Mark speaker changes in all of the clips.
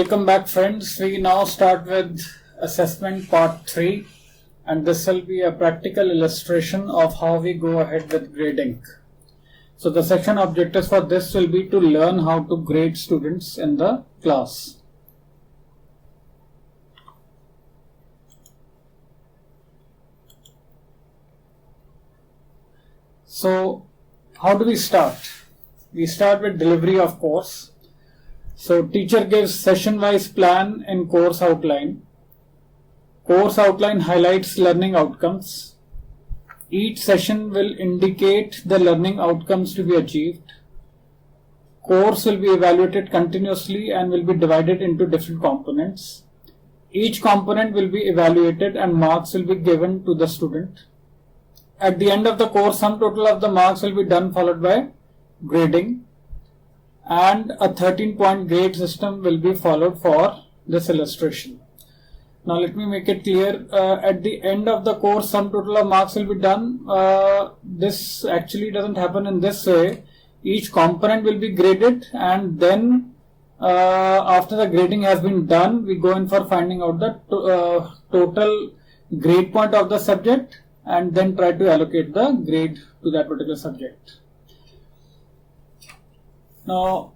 Speaker 1: Welcome back, friends. We now start with assessment part 3, and this will be a practical illustration of how we go ahead with grading. So the section objectives for this will be to learn how to grade students in the class. So how do we start? We start with delivery of course. So teacher gives session-wise plan in course outline. Course outline highlights learning outcomes. Each session will indicate the learning outcomes to be achieved. Course will be evaluated continuously and will be divided into different components. Each component will be evaluated and marks will be given to the student. At the end of the course, sum total of the marks will be done, followed by grading, and a 13-point grade system will be followed for this illustration. Now let me make it clear. At the end of the course, sum total of marks will be done. This actually doesn't happen in this way. Each component will be graded, and then after the grading has been done, we go in for finding out the total grade point of the subject and then try to allocate the grade to that particular subject. Now,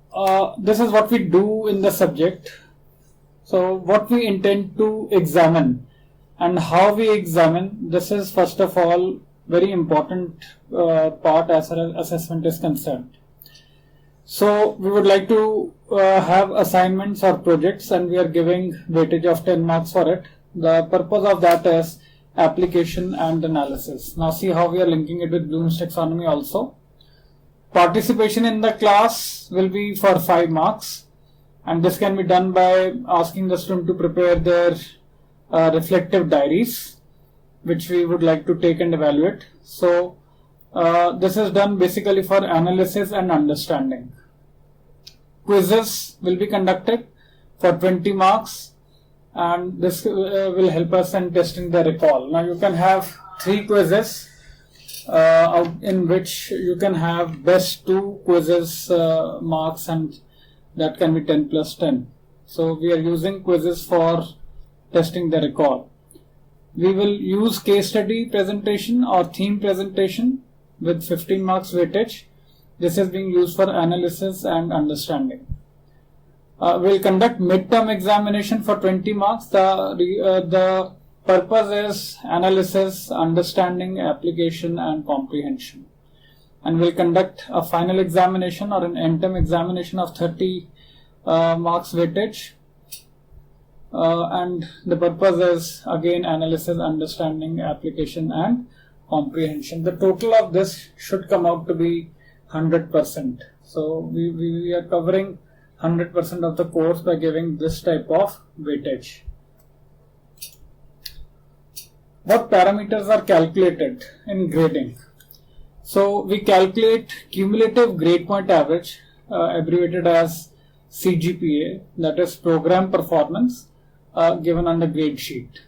Speaker 1: this is what we do in the subject. So, what we intend to examine and how we examine, this is first of all very important part as far as assessment is concerned. So, we would like to have assignments or projects, and we are giving weightage of 10 marks for it. The purpose of that is application and analysis. Now, see how we are linking it with Bloom's taxonomy also. Participation in the class will be for 5 marks, and this can be done by asking the student to prepare their reflective diaries, which we would like to take and evaluate. So this is done basically for analysis and understanding. Quizzes will be conducted for 20 marks, and this will help us in testing the recall. Now you can have 3 quizzes in which you can have best 2 quizzes marks, and that can be 10 plus 10. So we are using quizzes for testing the recall. We will use case study presentation or theme presentation with 15 marks weightage. This is being used for analysis and understanding. We'll conduct midterm examination for 20 marks. The purpose is analysis, understanding, application, and comprehension. And we'll conduct a final examination or an end-term examination of 30 marks weightage. And the purpose is again analysis, understanding, application, and comprehension. The total of this should come out to be 100%. So we are covering 100% of the course by giving this type of weightage. What parameters are calculated in grading? So we calculate cumulative grade point average, abbreviated as CGPA, that is program performance, given on the grade sheet.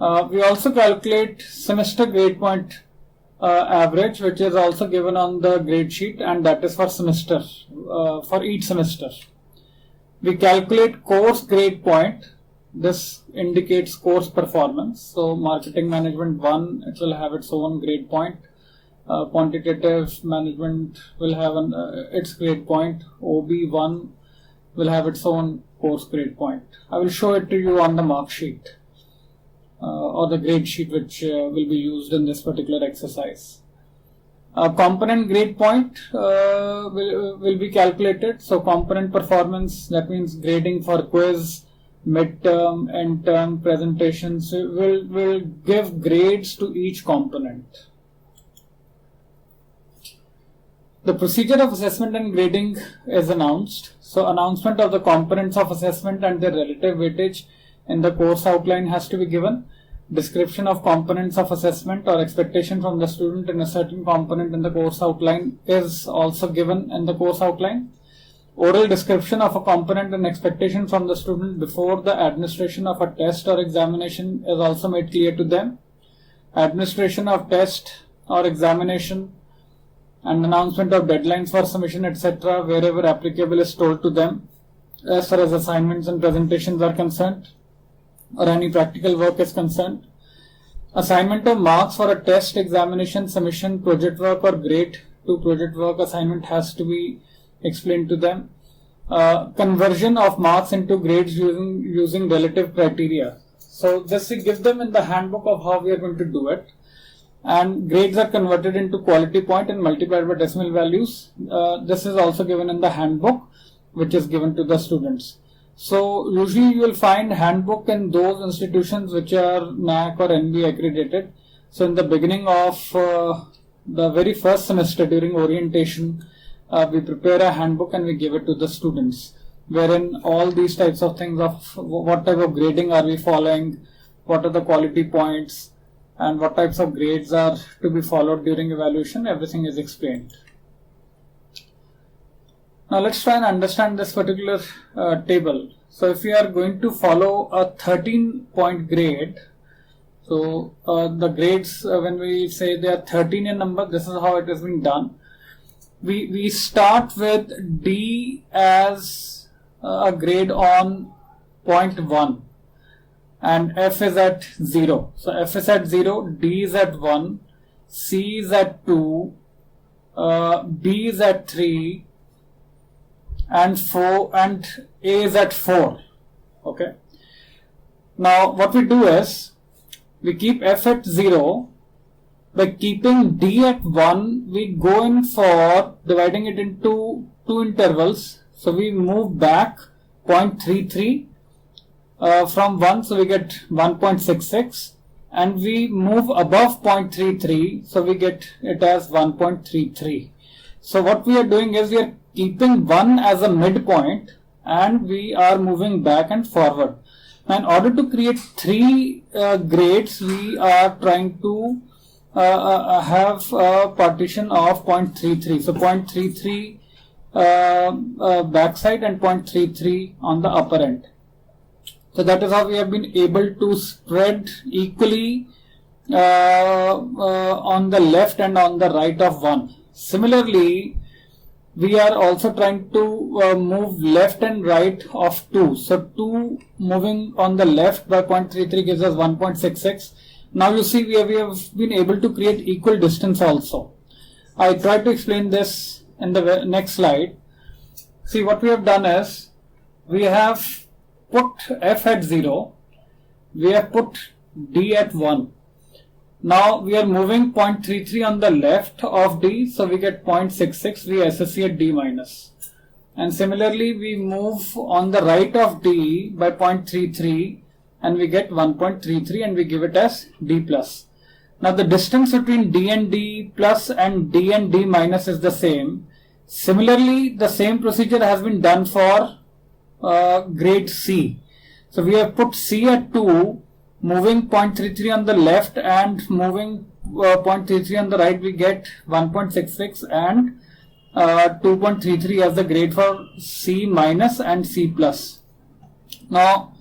Speaker 1: We also calculate semester grade point average, which is also given on the grade sheet, and that is for semester, for each semester. We calculate course grade point. This indicates course performance. So marketing management 1, it will have its own grade point. Quantitative management will have its grade point. OB1 will have its own course grade point. I will show it to you on the mark sheet or the grade sheet, which will be used in this particular exercise. Component grade point will be calculated. So component performance, that means grading for quiz, midterm, end term, presentations, will give grades to each component. The procedure of assessment and grading is announced. So announcement of the components of assessment and their relative weightage in the course outline has to be given. Description of components of assessment or expectation from the student in a certain component in the course outline is also given in the course outline. Oral description of a component and expectation from the student before the administration of a test or examination is also made clear to them. Administration of test or examination and announcement of deadlines for submission, etc., wherever applicable, is told to them. as far as assignments and presentations are concerned, or any practical work is concerned. Assignment of marks for a test, examination, submission, project work, or grade to project work assignment has to be explained to them. Conversion of marks into grades using relative criteria. So this we give them in the handbook of how we are going to do it. And grades are converted into quality point and multiplied by decimal values. This is also given in the handbook, which is given to the students. So usually you will find handbook in those institutions which are NAAC or NB accredited. So in the beginning of the very first semester during orientation, we prepare a handbook and we give it to the students, wherein all these types of things of what type of grading are we following, what are the quality points, and what types of grades are to be followed during evaluation, everything is explained. Now let's try and understand this particular table. So if we are going to follow a 13-point grade, so the grades, when we say they are 13 in number, this is how it has been done. We start with D as a grade on 0.1 and F is at 0. So F is at 0, D is at 1, C is at 2, B is at 3, and 4, and A is at 4. Okay. Now what we do is we keep F at 0. By keeping D at 1, we go in for dividing it into two intervals. So we move back 0.33 from 1, so we get 1.66, and we move above 0.33, so we get it as 1.33. So what we are doing is we are keeping 1 as a midpoint and we are moving back and forward. Now in order to create 3 grades, we are trying to have a partition of 0.33. So 0.33 backside and 0.33 on the upper end. So that is how we have been able to spread equally on the left and on the right of 1. Similarly, we are also trying to move left and right of 2. So 2 moving on the left by 0.33 gives us 1.66. Now you see we have been able to create equal distance also. I try to explain this in the next slide. See, what we have done is we have put F at 0, we have put D at 1. Now we are moving 0.33 on the left of D, so we get 0.66, we associate D minus. And similarly we move on the right of D by 0.33 and we get 1.33 and we give it as D plus. Now the distance between D and D plus and D minus is the same. Similarly, the same procedure has been done for grade C. So we have put C at 2, moving 0.33 on the left and moving 0.33 on the right, we get 1.66 and 2.33 as the grade for C minus and C plus. Now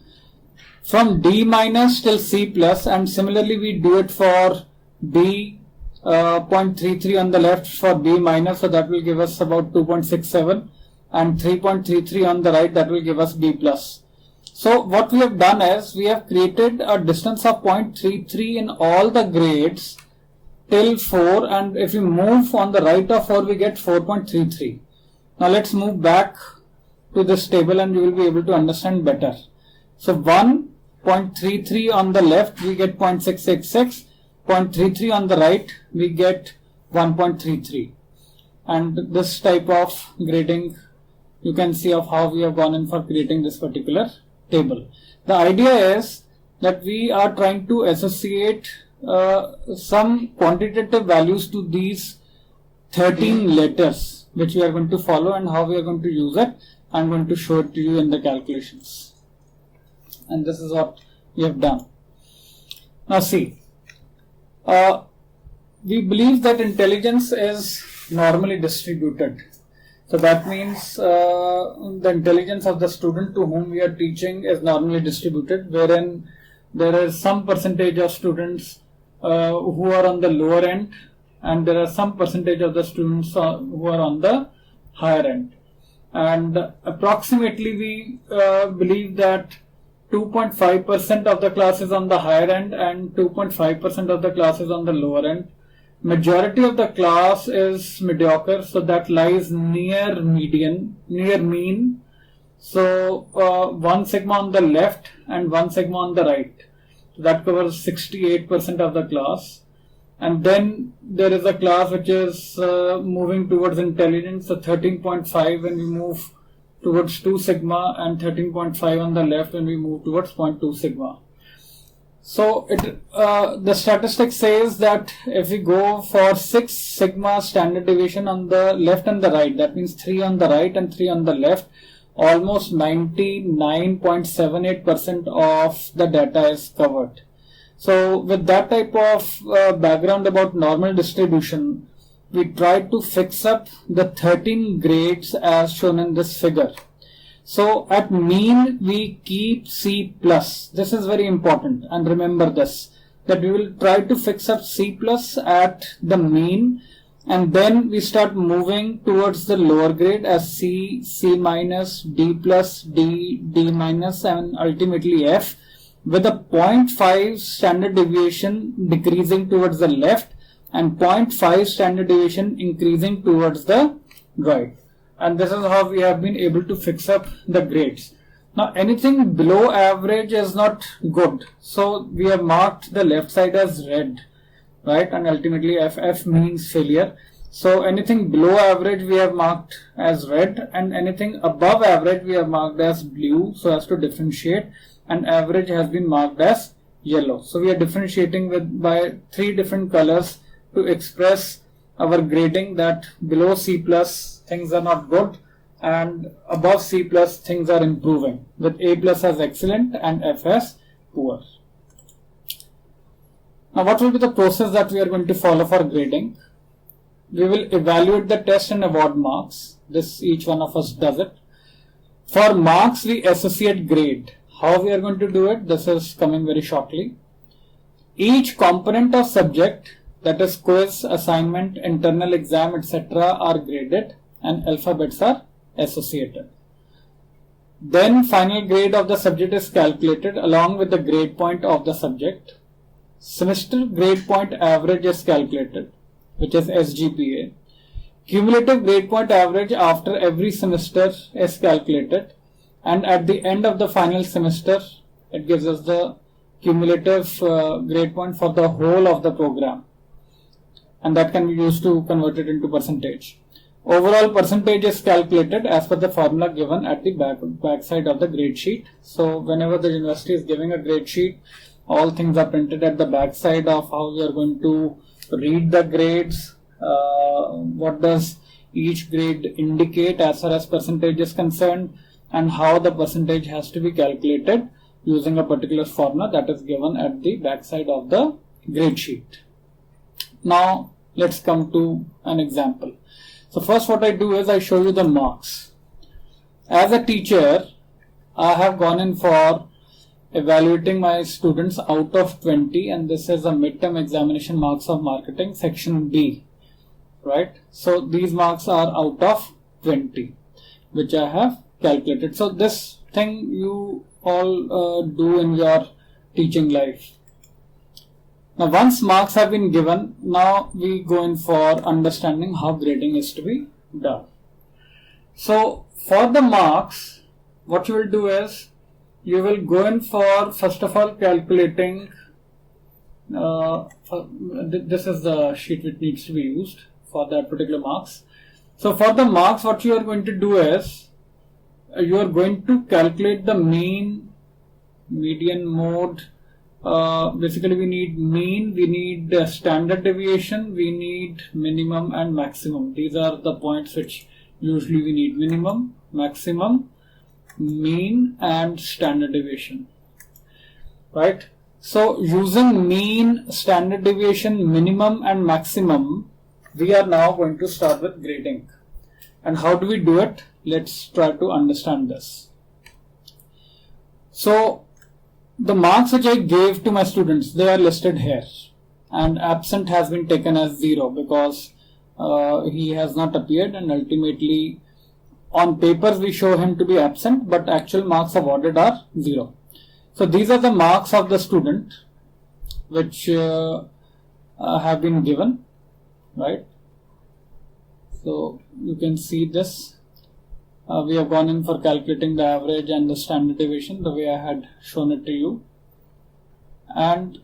Speaker 1: from D minus till C plus, and similarly we do it for B, 0.33 on the left for B minus, so that will give us about 2.67, and 3.33 on the right, that will give us B plus. So what we have done is we have created a distance of 0.33 in all the grades till 4, and if we move on the right of 4 we get 4.33. Now let's move back to this table and you will be able to understand better. So 1.33 on the left we get 0.666, 0.33 on the right we get 1.33, and this type of grading you can see of how we have gone in for creating this particular table. The idea is that we are trying to associate some quantitative values to these 13 letters which we are going to follow, and how we are going to use it I'm going to show it to you in the calculations, and this is what we have done. Now see, we believe that intelligence is normally distributed. So that means the intelligence of the student to whom we are teaching is normally distributed, wherein there is some percentage of students who are on the lower end, and there are some percentage of the students who are on the higher end. and approximately we believe that 2.5% of the class is on the higher end and 2.5% of the class is on the lower end. Majority of the class is mediocre, so that lies near mean. So 1 sigma on the left and 1 sigma on the right. So that covers 68% of the class. And then there is a class which is moving towards intelligence, so 13.5 when we move towards 2 sigma, and 13.5 on the left when we move towards 0.2 sigma. So the statistic says that if we go for 6 sigma standard deviation on the left and the right, that means 3 on the right and 3 on the left, almost 99.78% of the data is covered. So with that type of background about normal distribution, we tried to fix up the 13 grades as shown in this figure. So at mean we keep C+. This is very important, and remember this, that we will try to fix up C+ at the mean, and then we start moving towards the lower grade as C, C-, D+, D, D-, and ultimately F, with a 0.5 standard deviation decreasing towards the left and 0.5 standard deviation increasing towards the right. And this is how we have been able to fix up the grades. Now anything below average is not good, so we have marked the left side as red, right? And ultimately FF means failure. So anything below average we have marked as red, and anything above average we have marked as blue so as to differentiate, and average has been marked as yellow. So we are differentiating by 3 different colors to express our grading, that below C+ things are not good and above C+ things are improving, with A+ as excellent and F as poor. Now what will be the process that we are going to follow for grading? We will evaluate the test and award marks. This each one of us does it. For marks we associate grade. How we are going to do it? This is coming very shortly. Each component of subject, that is quiz, assignment, internal exam, etc. are graded and alphabets are associated. Then final grade of the subject is calculated along with the grade point of the subject. Semester grade point average is calculated, which is SGPA. Cumulative grade point average after every semester is calculated, and at the end of the final semester it gives us the cumulative grade point for the whole of the program, and that can be used to convert it into percentage. Overall percentage is calculated as per the formula given at the back side of the grade sheet. So whenever the university is giving a grade sheet, all things are printed at the back side of how we are going to read the grades, what does each grade indicate as far as percentage is concerned, and how the percentage has to be calculated using a particular formula that is given at the back side of the grade sheet. Now let's come to an example. So first what I do is I show you the marks. As a teacher, I have gone in for evaluating my students out of 20, and this is a midterm examination marks of marketing section B, right? So these marks are out of 20 which I have calculated. So this thing you all do in your teaching life. Now once marks have been given, now we go in for understanding how grading is to be done. So for the marks, what you will do is you will go in for first of all calculating, this is the sheet which needs to be used for that particular marks. So for the marks, what you are going to do is you are going to calculate the mean, median, mode. Basically we need mean, we need standard deviation, we need minimum and maximum. These are the points which usually we need: minimum, maximum, mean and standard deviation, right? So using mean, standard deviation, minimum and maximum, we are now going to start with grading. And how do we do it? Let's try to understand this. So the marks which I gave to my students, they are listed here, and absent has been taken as 0 because he has not appeared, and ultimately on papers we show him to be absent, but actual marks awarded are 0. So these are the marks of the student which have been given, right? So you can see this. We have gone in for calculating the average and the standard deviation the way I had shown it to you. And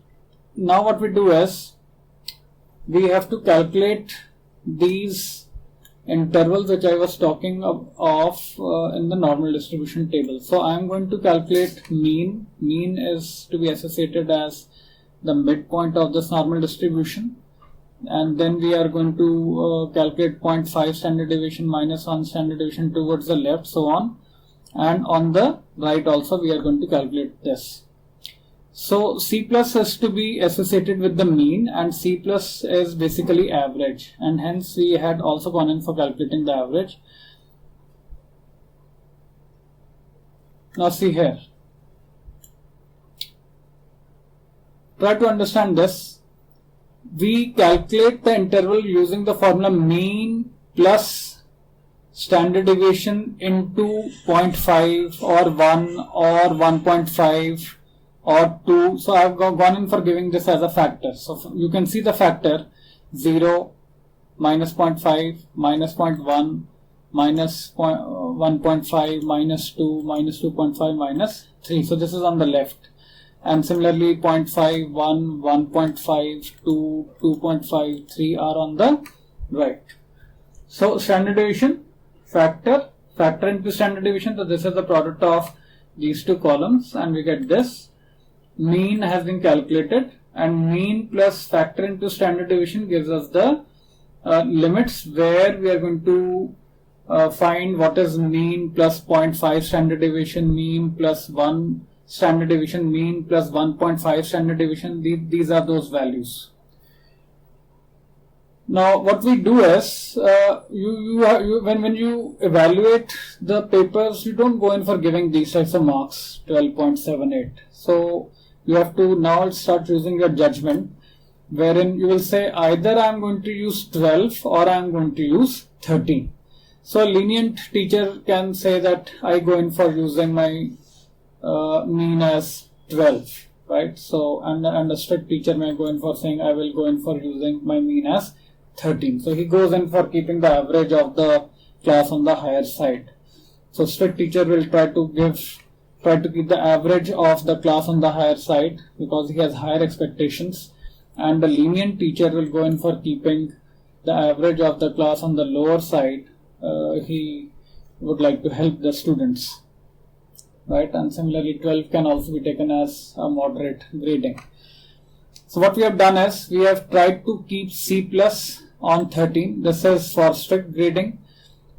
Speaker 1: now what we do is we have to calculate these intervals which I was talking of in the normal distribution table. So I am going to calculate mean. Mean is to be associated as the midpoint of this normal distribution, and then we are going to calculate 0.5 standard deviation minus 1 standard deviation towards the left, so on, and on the right also we are going to calculate this. So C plus is to be associated with the mean, and C plus is basically average, and hence we had also gone in for calculating the average. Now see here, try to understand this. We calculate the interval using the formula mean plus standard deviation into 0.5 or 1 or 1.5 or 2. So I have gone in for giving this as a factor. So you can see the factor 0, minus 0.5, minus 0.1, minus 1.5, minus 2, minus 2.5, minus 3. So this is on the left. And similarly 0.5, 1, 1.5, 2, 2.5, 3 are on the right. So standard deviation, factor into standard deviation. So this is the product of these two columns, and we get this. Mean has been calculated, and mean plus factor into standard deviation gives us the limits where we are going to find what is mean plus 0.5 standard deviation, mean plus 1 standard deviation, mean plus 1.5 standard deviation. These are those values. Now what we do is when you evaluate the papers, you don't go in for giving these types of marks 12.78. So you have to now start using your judgment, wherein you will say either I am going to use 12 or I am going to use 13. So a lenient teacher can say that I go in for using my mean as 12, right? So and a strict teacher may go in for saying I will go in for using my mean as 13. So he goes in for keeping the average of the class on the higher side. So strict teacher will try to keep the average of the class on the higher side because he has higher expectations, and the lenient teacher will go in for keeping the average of the class on the lower side. He would like to help the students, right? And similarly 12 can also be taken as a moderate grading. So what we have done is we have tried to keep C plus on 13. This is for strict grading.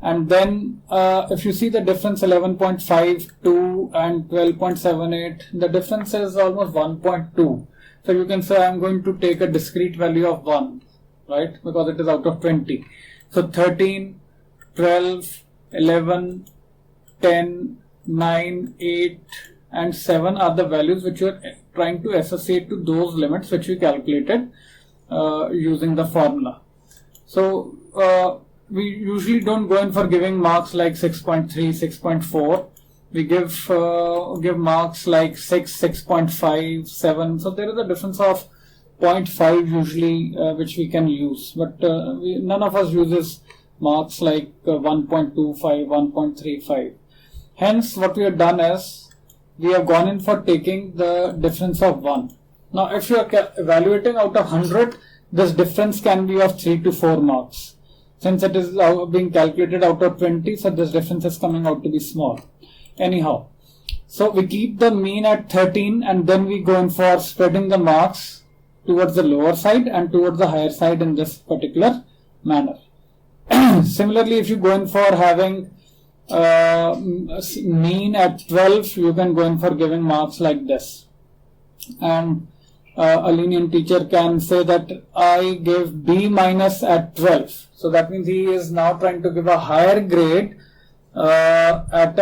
Speaker 1: And then if you see the difference 11.52 and 12.78, the difference is almost 1.2. So you can say I'm going to take a discrete value of 1, right? Because it is out of 20. So 13, 12, 11, 10, 9, 8 and 7 are the values which you are trying to associate to those limits which we calculated using the formula. So we usually don't go in for giving marks like 6.3, 6.4. We give marks like 6, 6.5, 7. So there is a difference of 0.5 usually which we can use. But none of us uses marks like 1.25, 1.35. Hence what we have done is we have gone in for taking the difference of 1. Now if you are evaluating out of 100, this difference can be of 3 to 4 marks. Since it is being calculated out of 20, so this difference is coming out to be small. Anyhow, so we keep the mean at 13 and then we go in for spreading the marks towards the lower side and towards the higher side in this particular manner. Similarly, if you go in for having mean at 12, you can go in for giving marks like this. And a lenient teacher can say that I gave B minus at 12. So that means he is now trying to give a higher grade at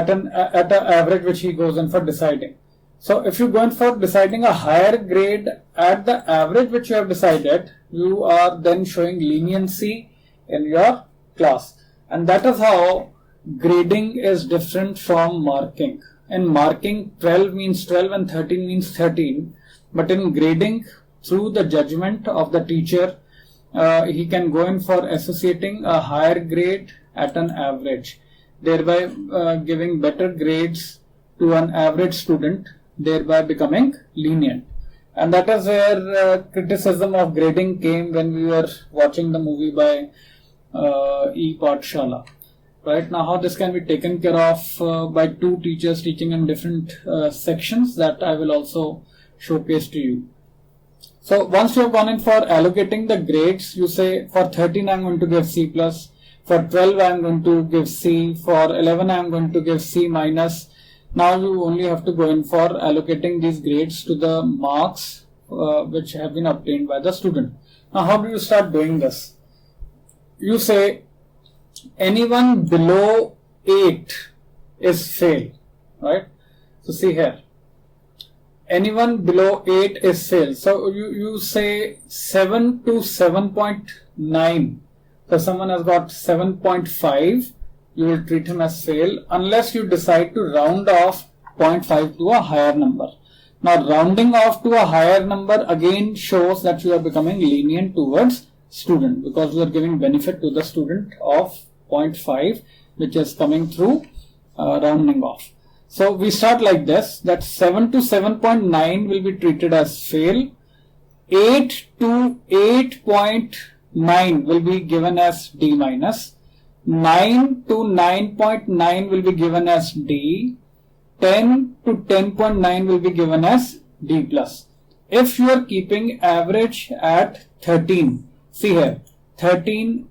Speaker 1: an average which he goes in for deciding. So if you go in for deciding a higher grade at the average which you have decided, you are then showing leniency in your class. And that is how grading is different from marking. In marking, 12 means 12 and 13 means 13. But in grading, through the judgment of the teacher, he can go in for associating a higher grade at an average, thereby giving better grades to an average student, thereby becoming lenient. And that is where criticism of grading came when we were watching the movie by E. Pathshala. Right now, how this can be taken care of by two teachers teaching in different sections, that I will also showcase to you. So once you have gone in for allocating the grades, you say for 13 I am going to give C plus, for 12 I am going to give C, for 11 I am going to give C minus. Now you only have to go in for allocating these grades to the marks which have been obtained by the student. Now how do you start doing this? You say anyone below 8 is fail, right? So see here, anyone below 8 is fail. So you say 7 to 7.9. So someone has got 7.5, you will treat him as fail unless you decide to round off 0.5 to a higher number. Now rounding off to a higher number again shows that you are becoming lenient towards student, because you are giving benefit to the student of 0.5 which is coming through rounding off. So we start like this, that 7 to 7.9 will be treated as fail, 8 to 8.9 will be given as D minus, 9 to 9.9 will be given as D, 10 to 10.9 will be given as D plus. If you are keeping average at 13, see here, 13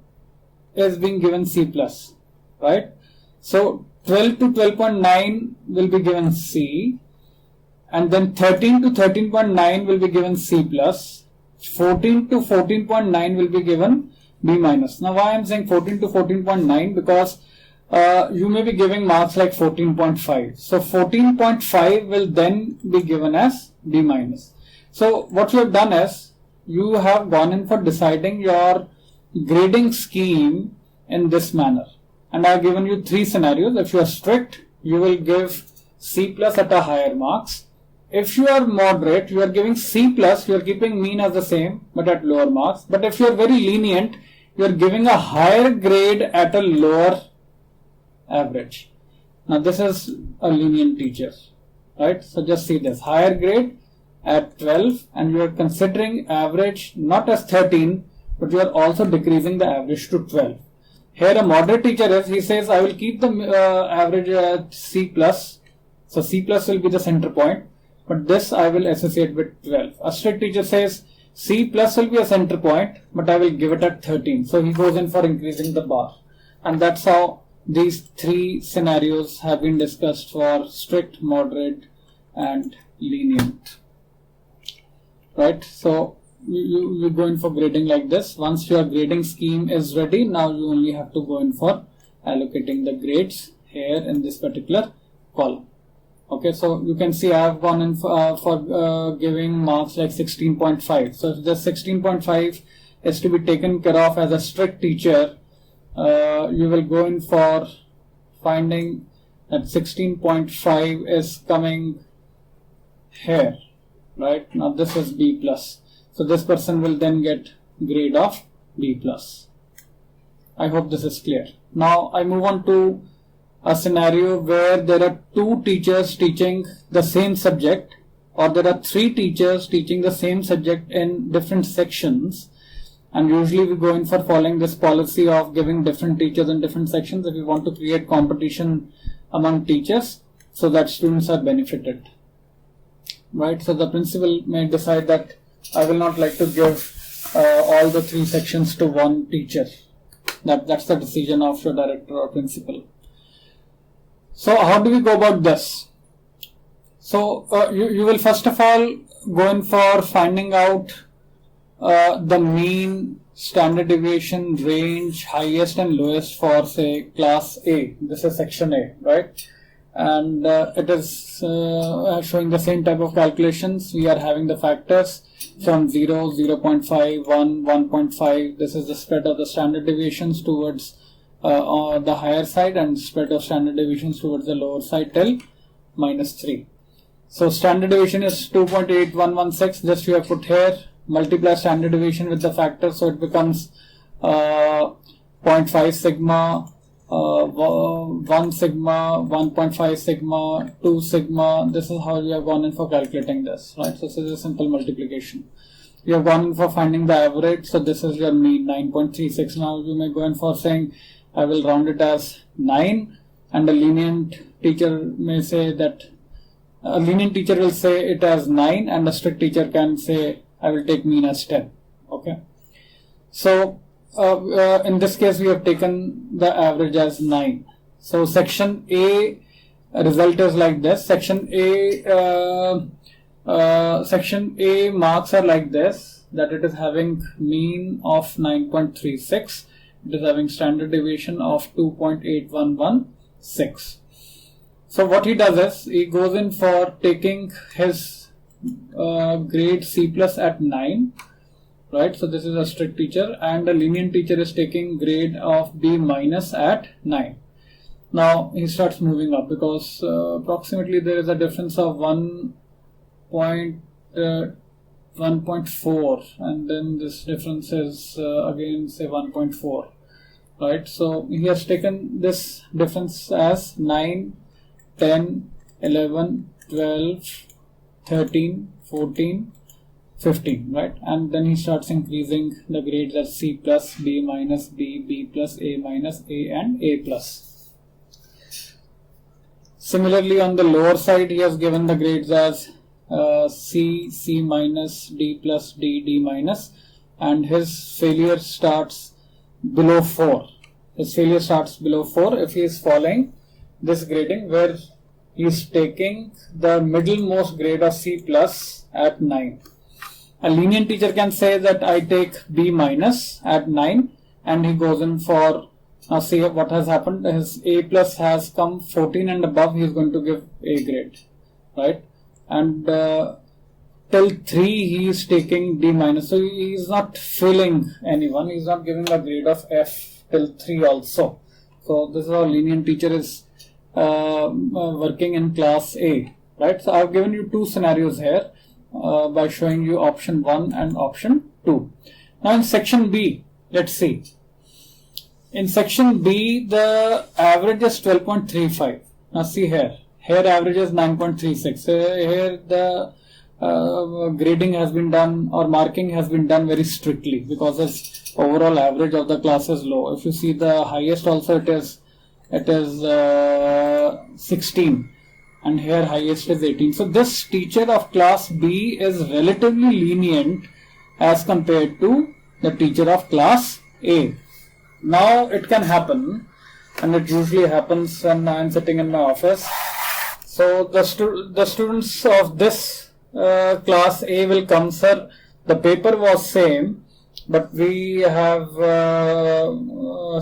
Speaker 1: is being given C plus, right? So 12 to 12.9 will be given C, and then 13 to 13.9 will be given C plus, 14 to 14.9 will be given B minus. Now why I am saying 14 to 14.9? Because you may be giving marks like 14.5. So 14.5 will then be given as B minus. So what you have done is, you have gone in for deciding your grading scheme in this manner. And I have given you three scenarios. If you are strict, you will give C plus at a higher marks. If you are moderate, you are giving C plus, you are keeping mean as the same but at lower marks. But if you are very lenient, you are giving a higher grade at a lower average. Now this is a lenient teacher, right? So just see this, higher grade at 12, and you are considering average not as 13, but you are also decreasing the average to 12. Here a moderate teacher is, he says I will keep the average at C plus, so C plus will be the center point, but this I will associate with 12. A strict teacher says C plus will be a center point, but I will give it at 13. So he goes in for increasing the bar. And that's how these three scenarios have been discussed for strict, moderate and lenient. Right? So you go in for grading like this. Once your grading scheme is ready, now you only have to go in for allocating the grades here in this particular column. Okay, so you can see I have gone in for giving marks like 16.5. So if the 16.5 is to be taken care of as a strict teacher, you will go in for finding that 16.5 is coming here, right? Now this is B plus. So this person will then get grade of B plus. I hope this is clear. Now I move on to a scenario where there are two teachers teaching the same subject, or there are three teachers teaching the same subject in different sections. And usually we go in for following this policy of giving different teachers in different sections if we want to create competition among teachers so that students are benefited. Right? So the principal may decide that I will not like to give all the three sections to one teacher. That's the decision of your director or principal. So how do we go about this? So you will first of all go in for finding out the mean, standard deviation, range, highest and lowest for say class A. This is section A, right? And it is showing the same type of calculations. We are having the factors from 0, 0.5, 1, 1.5. This is the spread of the standard deviations towards on the higher side and spread of standard deviations towards the lower side till -3. So standard deviation is 2.8116. Just we have put here, multiply standard deviation with the factor, so it becomes 0.5 sigma, 1 sigma, 1.5 sigma, 2 sigma. This is how we have gone in for calculating this, right? So this is a simple multiplication. We have gone in for finding the average, so this is your mean, 9.36. Now you may go in for saying I will round it as 9, and a lenient teacher may say that a lenient teacher will say it as 9, and a strict teacher can say I will take mean as 10. Okay, so in this case we have taken the average as 9. So section A result is like this. Section A marks are like this, that it is having mean of 9.36. It is having standard deviation of 2.8116. So what he does is he goes in for taking his grade C plus at 9, right? So this is a strict teacher, and a lenient teacher is taking grade of B minus at 9. Now he starts moving up because approximately there is a difference of 1.4, and then this difference is again say 1.4, right? So he has taken this difference as 9, 10, 11, 12, 13, 14, 15, right? And then he starts increasing the grades as C plus, B minus, B plus, A minus, A, and A plus. Similarly, on the lower side, he has given the grades as C, C minus, D plus, D minus, and his failure starts below 4. His failure starts below 4 if he is following this grading, where he is taking the middlemost grade of C plus at 9. A lenient teacher can say that I take B minus at 9, and he goes in for, now see what has happened. His A plus has come 14 and above, he is going to give A grade, right? And till 3 he is taking D minus, so he is not failing anyone, he is not giving a grade of F till 3 also. So this is how lenient teacher is working in class A, right? So I have given you two scenarios here by showing you option 1 and option 2. Now in section B, let's see. In section B, the average is 12.35. Now see here average is 9.36. Here the grading has been done, or marking has been done very strictly, because its overall average of the class is low. If you see the highest also, it is 16, and here highest is 18. So this teacher of class B is relatively lenient as compared to the teacher of class A. Now it can happen, and it usually happens when I am sitting in my office. So the students of this class A will come, sir, the paper was same, but we have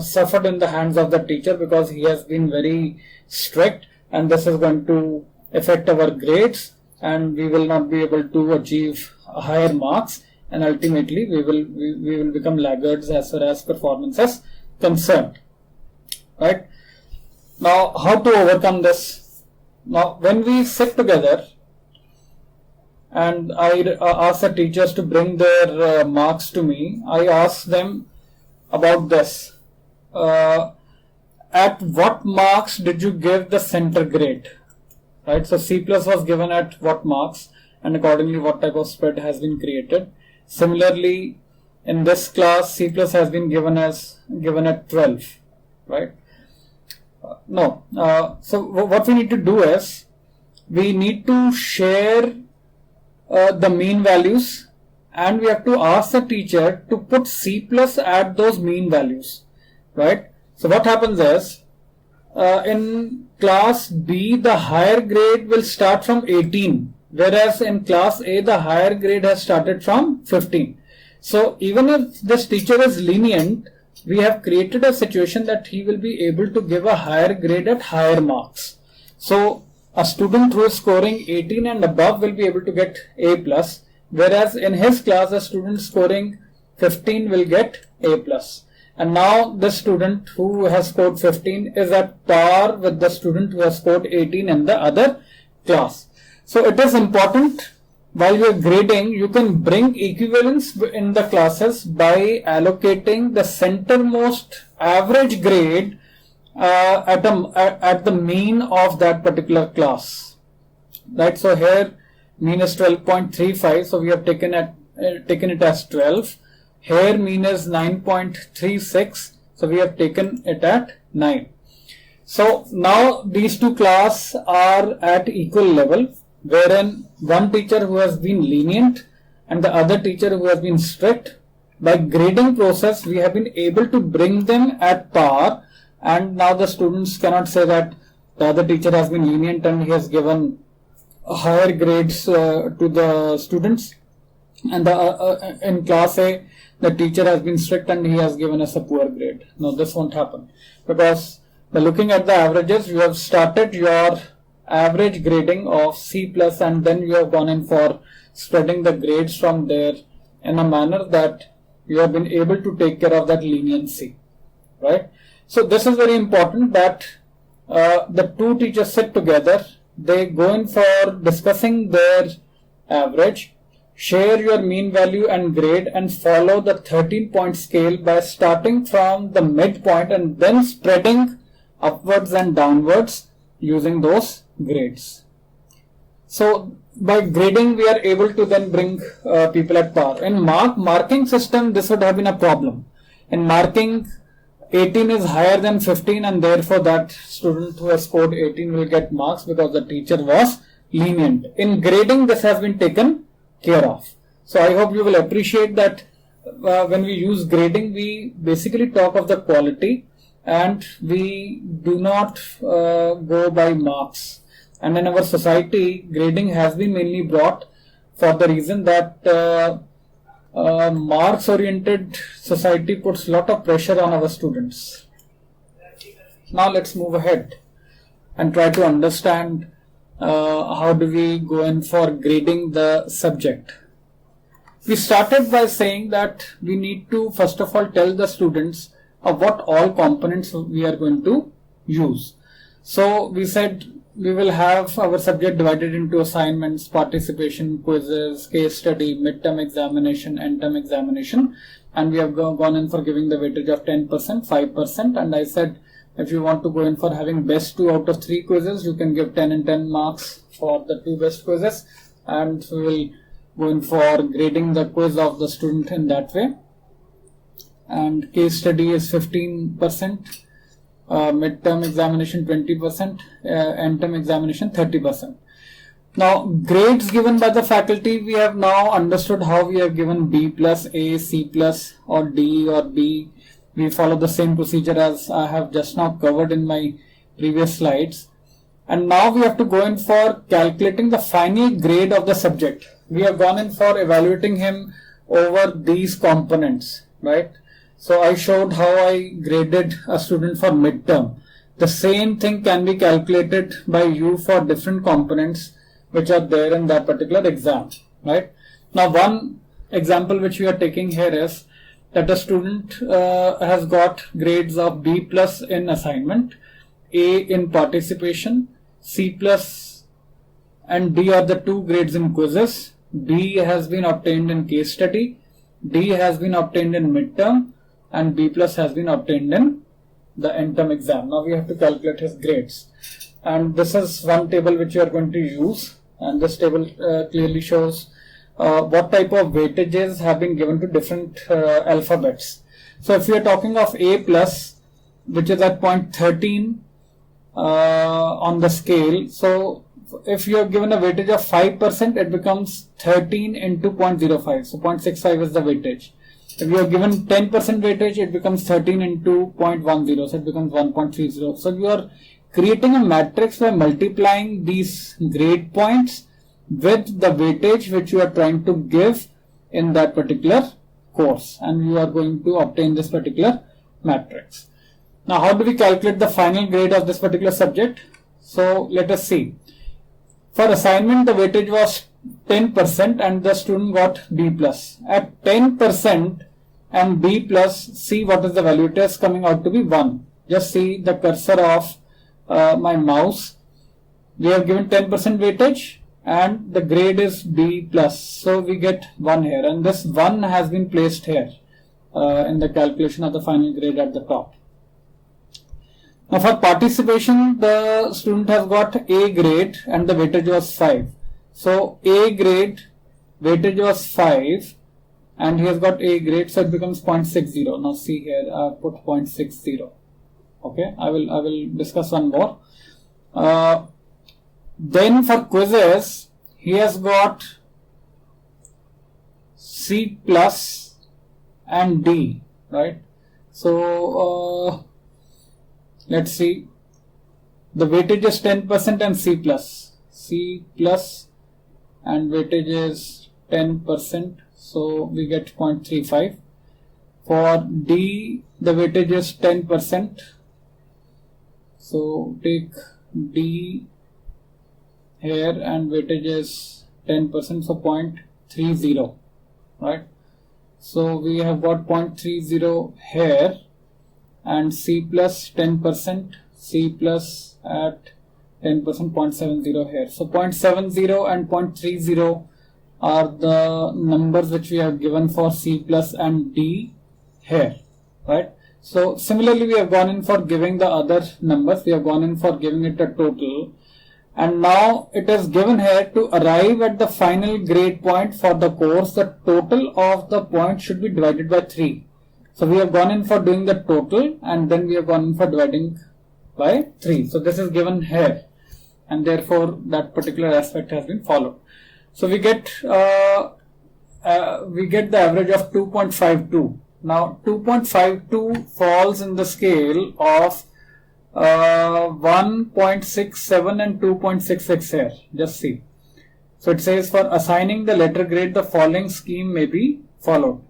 Speaker 1: suffered in the hands of the teacher because he has been very strict, and this is going to affect our grades, and we will not be able to achieve higher marks, and ultimately we will become laggards as far as performance is concerned, right? Now how to overcome this? Now when we sit together and I ask the teachers to bring their marks to me, I ask them about this. At what marks did you give the center grade? Right, so C plus was given at what marks, and accordingly what type of spread has been created. Similarly, in this class, C plus has been given at 12, right? So what we need to do is, we need to share the mean values, and we have to ask the teacher to put C plus at those mean values, right? So what happens is, in class B, the higher grade will start from 18, whereas in class A, the higher grade has started from 15. So even if this teacher is lenient, we have created a situation that he will be able to give a higher grade at higher marks. So a student who is scoring 18 and above will be able to get A plus, whereas in his class a student scoring 15 will get A plus. And now the student who has scored 15 is at par with the student who has scored 18 in the other class. So it is important, while you are grading, you can bring equivalence in the classes by allocating the centermost average grade at the mean of that particular class. Right. So here mean is 12.35. So we have taken it as 12. Here mean is 9.36. So we have taken it at 9. So now these two classes are at equal level, wherein one teacher who has been lenient and the other teacher who has been strict. By grading process, we have been able to bring them at par, and now the students cannot say that the other teacher has been lenient and he has given higher grades to the students, and in class A the teacher has been strict and he has given us a poor grade. No, this won't happen, because by looking at the averages, you have started your average grading of C plus, and then you have gone in for spreading the grades from there in a manner that you have been able to take care of that leniency, right? So this is very important, that the two teachers sit together, they go in for discussing their average, share your mean value and grade, and follow the 13-point scale by starting from the midpoint and then spreading upwards and downwards using those grades. So by grading, we are able to then bring people at par. In marking system, this would have been a problem. In marking, 18 is higher than 15, and therefore that student who has scored 18 will get marks because the teacher was lenient. In grading, this has been taken care of. So I hope you will appreciate that when we use grading, we basically talk of the quality and we do not go by marks. And in our society, grading has been mainly brought for the reason that marks oriented society puts a lot of pressure on our students. Now let's move ahead and try to understand how do we go in for grading the subject. We started by saying that we need to first of all tell the students of what all components we are going to use. So we said we will have our subject divided into assignments, participation, quizzes, case study, midterm examination, end term examination, and we have gone in for giving the weightage of 10%, 5%, and I said if you want to go in for having best 2 out of 3 quizzes, you can give 10 and 10 marks for the 2 best quizzes, and we will go in for grading the quiz of the student in that way. And case study is 15%. Midterm examination 20%, end term examination 30%. Now grades given by the faculty, we have now understood how we have given B plus, A, C plus, or D or B. We follow the same procedure as I have just now covered in my previous slides. And now we have to go in for calculating the final grade of the subject. We have gone in for evaluating him over these components, right? So I showed how I graded a student for midterm. The same thing can be calculated by you for different components which are there in that particular exam, right? Now one example which we are taking here is that a student has got grades of B plus in assignment, A in participation, C plus and D are the 2 grades in quizzes, B has been obtained in case study, D has been obtained in midterm, and B plus has been obtained in the end term exam. Now we have to calculate his grades, and this is one table which you are going to use, and this table clearly shows what type of weightages have been given to different alphabets. So if we are talking of A plus, which is at 0.13 on the scale, so if you are given a weightage of 5%, it becomes 13 into 0.05, so 0.65 is the weightage. If you are given 10% weightage, it becomes 13 into 0.10, so it becomes 1.30. So you are creating a matrix by multiplying these grade points with the weightage which you are trying to give in that particular course, and you are going to obtain this particular matrix. Now how do we calculate the final grade of this particular subject? So let us see. For assignment, the weightage was 10% and the student got B plus. At 10%, and B plus C, what is the value? It is coming out to be 1. Just see the cursor of my mouse. We have given 10% weightage and the grade is B plus. So we get 1 here, and this 1 has been placed here in the calculation of the final grade at the top. Now for participation, the student has got A grade and the weightage was 5. So A grade weightage was 5 and he has got A grade, so it becomes 0.60. Now see here, I have put 0.60. Okay, I will discuss one more. Then for quizzes, he has got C plus and D, right? So let's see, the weightage is 10% and C plus and weightage is 10%, so we get 0.35. For D, the weightage is 10%, so take D here and weightage is 10%, so 0.30, right? So we have got 0.30 here, and C plus 10%, C plus at 10%, 0.70 here. So 0.70 and 0.30 are the numbers which we have given for C plus and D here, right? So similarly, we have gone in for giving the other numbers. We have gone in for giving it a total, and now it is given here to arrive at the final grade point for the course. The total of the points should be divided by 3. So we have gone in for doing the total and then we have gone in for dividing by 3. So this is given here, and therefore that particular aspect has been followed. So we get the average of 2.52. Now 2.52 falls in the scale of 1.67 and 2.66 here. Just see. So it says, for assigning the letter grade, the following scheme may be followed.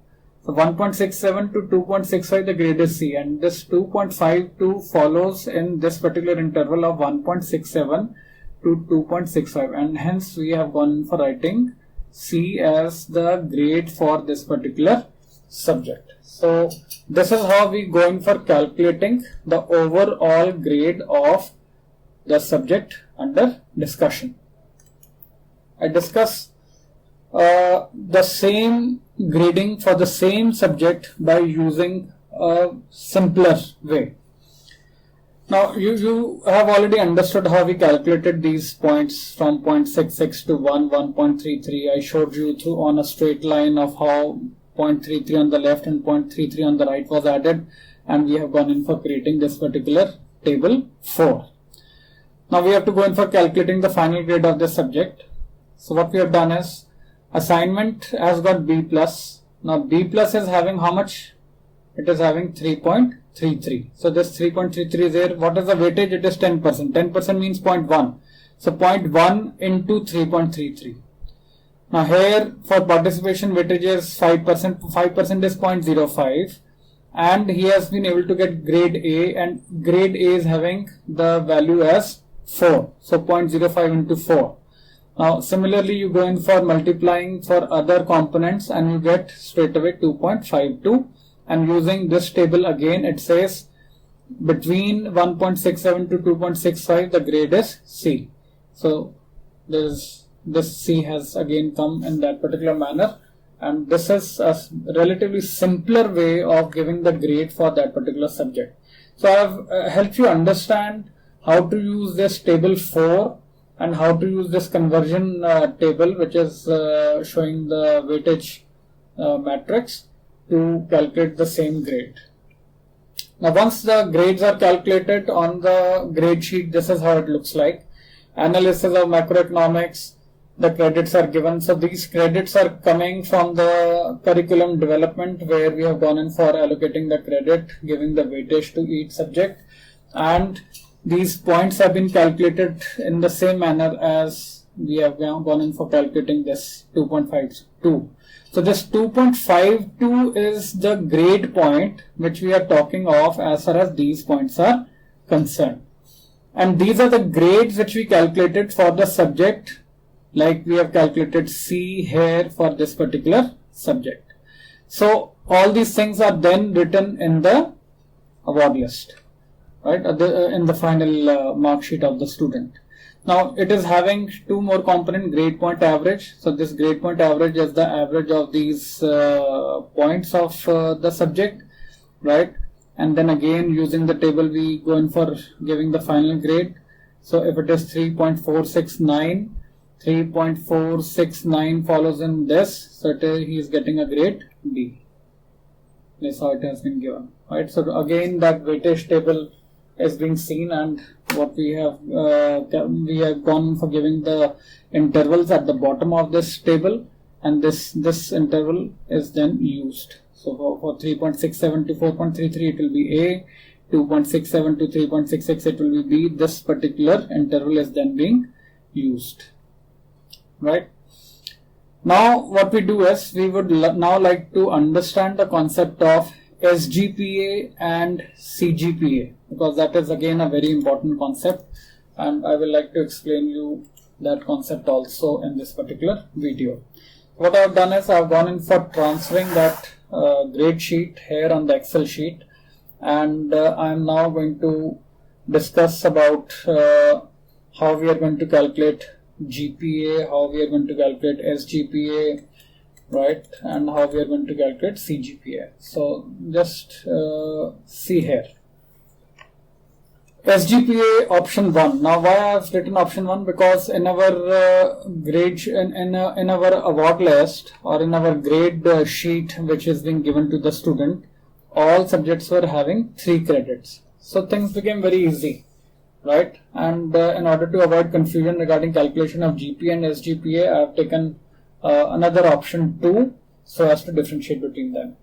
Speaker 1: So 1.67 to 2.65, the grade is C, and this 2.52 follows in this particular interval of 1.67 to 2.65, and hence we have gone for writing C as the grade for this particular subject. So this is how we go in for calculating the overall grade of the subject under discussion. I discuss the same grading for the same subject by using a simpler way. Now you have already understood how we calculated these points from 0.66 to 1.33. I showed you through on a straight line of how 0.33 on the left and 0.33 on the right was added, and we have gone in for creating this particular table 4. Now we have to go in for calculating the final grade of this subject. So what we have done is, assignment has got B plus. Now B plus is having how much? It is having 3.33. So this 3.33 is there. What is the weightage? It is 10%. 10% means 0.1. So 0.1 into 3.33. Now here for participation, weightage is 5%. 5% is 0.05. And he has been able to get grade A, and grade A is having the value as 4. So 0.05 into 4. Now similarly, you go in for multiplying for other components and you get straight away 2.52, and using this table again, it says between 1.67 to 2.65 the grade is C. So this C has again come in that particular manner, and this is a relatively simpler way of giving the grade for that particular subject. So I have helped you understand how to use this table 4 and how to use this conversion table, which is showing the weightage matrix, to calculate the same grade. Now once the grades are calculated on the grade sheet, this is how it looks like. Analysis of macroeconomics, the credits are given. So these credits are coming from the curriculum development, where we have gone in for allocating the credit, giving the weightage to each subject, and these points have been calculated in the same manner as we have gone in for calculating this 2.52. So this 2.52 is the grade point which we are talking of as far as these points are concerned. And these are the grades which we calculated for the subject, like we have calculated C here for this particular subject. So all these things are then written in the award list, right, in the final mark sheet of the student. Now it is having two more components, grade point average. So this grade point average is the average of these points of the subject, right? And then again, using the table, we go in for giving the final grade. So if it is 3.469, 3.469 follows in this, so he is getting a grade B. This is how it has been given, right? So again, that weightage table is being seen, and what we have gone for giving the intervals at the bottom of this table, and this interval is then used. So for 3.67 to 4.33 it will be A, 2.67 to 3.66 it will be B. This particular interval is then being used, right? Now what we do is, we would now like to understand the concept of SGPA and CGPA, because that is again a very important concept, and I will like to explain you that concept also in this particular video. What I have done is, I have gone in for transferring that grade sheet here on the Excel sheet, and I am now going to discuss about how we are going to calculate GPA, how we are going to calculate SGPA, right, and how we are going to calculate CGPA. So just see here. SGPA option 1. Now why I have written option 1? Because in our grade, in our award list, or in our grade sheet which is being given to the student, all subjects were having 3 credits. So things became very easy, right? And in order to avoid confusion regarding calculation of GPA and SGPA, I have taken another option 2, so as to differentiate between them.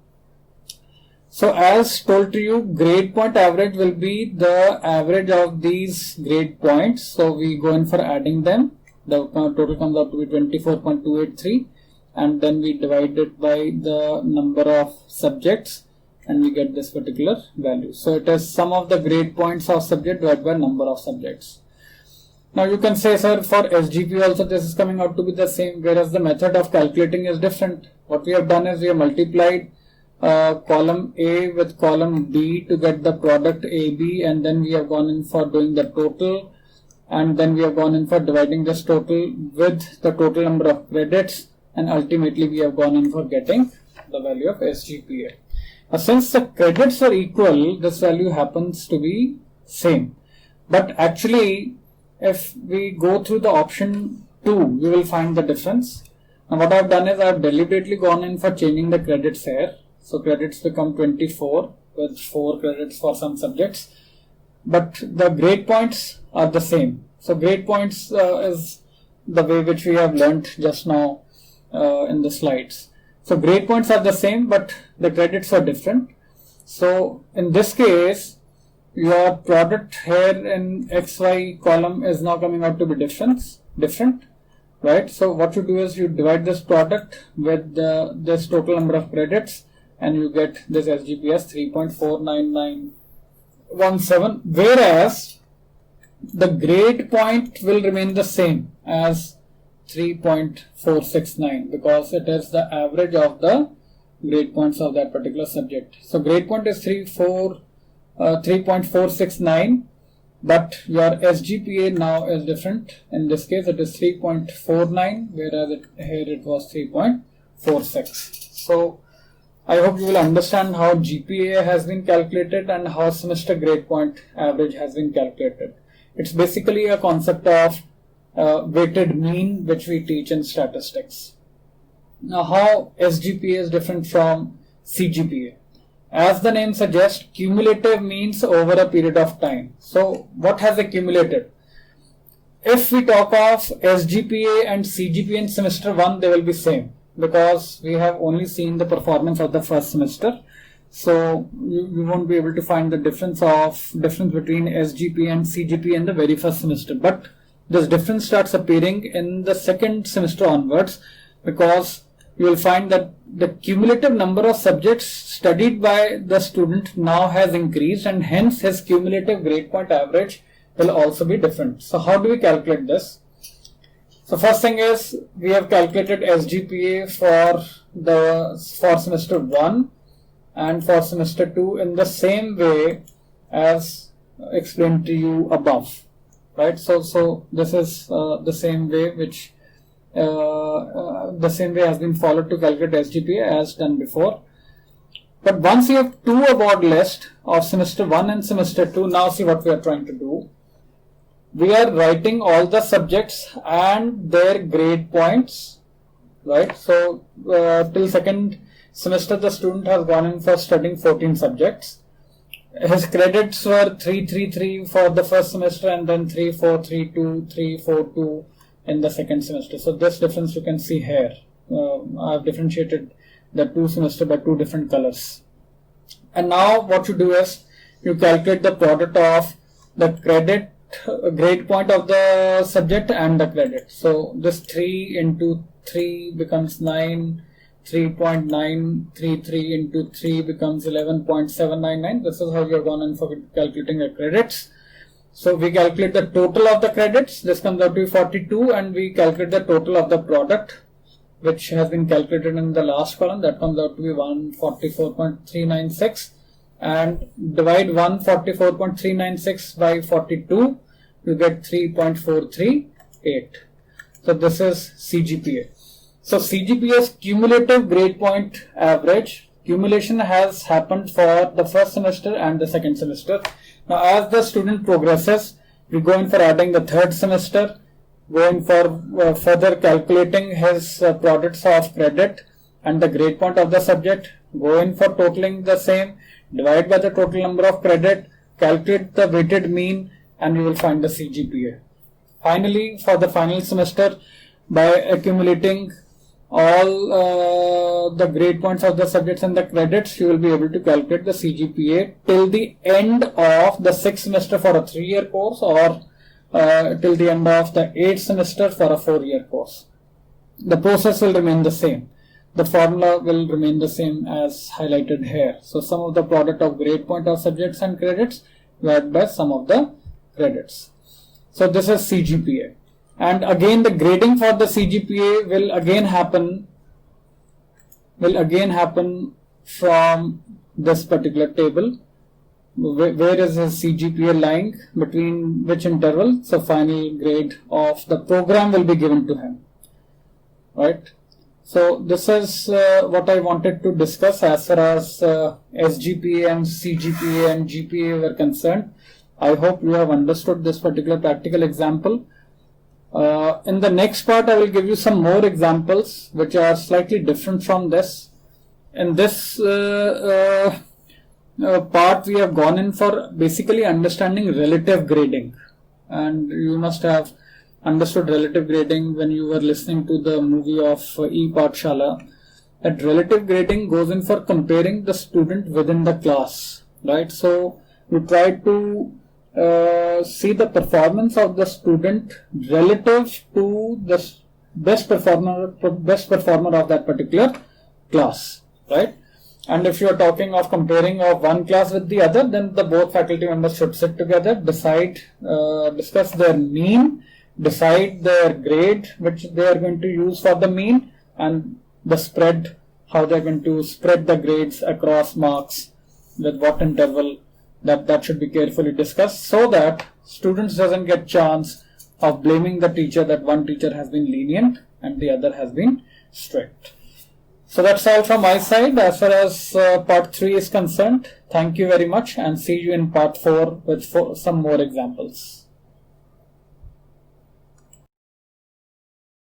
Speaker 1: So as told to you, grade point average will be the average of these grade points. So we go in for adding them. The total comes out to be 24.283, and then we divide it by the number of subjects, and we get this particular value. So it is sum of the grade points of subject divided by number of subjects. Now you can say, sir, for SGP also this is coming out to be the same, whereas the method of calculating is different. What we have done is, we have multiplied column A with column B to get the product AB, and then we have gone in for doing the total, and then we have gone in for dividing this total with the total number of credits, and ultimately we have gone in for getting the value of SGPA. Since the credits are equal, this value happens to be same. But actually, if we go through the option 2, we will find the difference. Now what I have done is, I have deliberately gone in for changing the credits here. So credits become 24 with 4 credits for some subjects, but the grade points are the same. So grade points is the way which we have learnt just now in the slides. So grade points are the same, but the credits are different. So in this case, your product here in XY column is now coming out to be different, right? So what you do is, you divide this product with this total number of credits, and you get this SGPA as 3.49917, whereas the grade point will remain the same as 3.469, because it is the average of the grade points of that particular subject. So grade point is 3.469, but your SGPA now is different. In this case, it is 3.49, whereas here it was 3.46. So I hope you will understand how GPA has been calculated and how semester grade point average has been calculated. It's basically a concept of weighted mean, which we teach in statistics. Now, how SGPA is different from CGPA? As the name suggests, cumulative means over a period of time. So what has accumulated? If we talk of SGPA and CGPA in semester 1, they will be same, because we have only seen the performance of the first semester. So you won't be able to find the difference between SGPA and CGPA in the very first semester. But this difference starts appearing in the second semester onwards, because you will find that the cumulative number of subjects studied by the student now has increased, and hence his cumulative grade point average will also be different. So how do we calculate this? So first thing is, we have calculated SGPA for for semester 1 and for semester 2 in the same way as explained to you above, right? So this is the same way which the same way has been followed to calculate SGPA as done before. But once you have two award list of semester 1 and semester 2, now see what we are trying to do. We are writing all the subjects and their grade points, right? So till second semester the student has gone in for studying 14 subjects. His credits were 333 for the first semester and then 3432, 342 in the second semester. So this difference you can see here. I have differentiated the two semester by two different colors. And now what you do is you calculate the product of the credit grade point of the subject and the credit. So this 3 into 3 becomes 9, 3.933 into 3 becomes 11.799. This is how you are gone in for calculating the credits. So we calculate the total of the credits. This comes out to be 42, and we calculate the total of the product, which has been calculated in the last column. That comes out to be 144.396, and divide 144.396 by 42, you get 3.438. So this is CGPA. So CGPA's cumulative grade point average accumulation has happened for the first semester and the second semester. Now as the student progresses, we go in for adding the third semester, going for further calculating his products of credit and the grade point of the subject, go in for totaling the same, divide by the total number of credit, calculate the weighted mean, and you will find the CGPA. Finally, for the final semester, by accumulating all the grade points of the subjects and the credits, you will be able to calculate the CGPA till the end of the 6th semester for a 3-year course, or till the end of the 8th semester for a 4-year course. The process will remain the same. The formula will remain the same as highlighted here. So sum of the product of grade point of subjects and credits divided by sum of the credits. So this is CGPA. And again the grading for the CGPA will again happen from this particular table. Where is his CGPA lying, between which interval? So final grade of the program will be given to him, right? So this is what I wanted to discuss as far as SGPA and CGPA and GPA were concerned. I hope you have understood this particular practical example. In the next part, I will give you some more examples which are slightly different from this. In this part, we have gone in for basically understanding relative grading, and you must have understood relative grading when you were listening to the movie of E-Pathshala. That relative grading goes in for comparing the student within the class, right? So you try to see the performance of the student relative to the best performer of that particular class, right? And if you are talking of comparing of one class with the other, then the both faculty members should sit together, discuss their mean, decide their grade which they are going to use for the mean, and the spread, how they are going to spread the grades across marks, with what interval. That should be carefully discussed, so that students doesn't get chance of blaming the teacher that one teacher has been lenient and the other has been strict. So that's all from my side as far as part 3 is concerned. Thank you very much, and see you in part 4 with some more examples.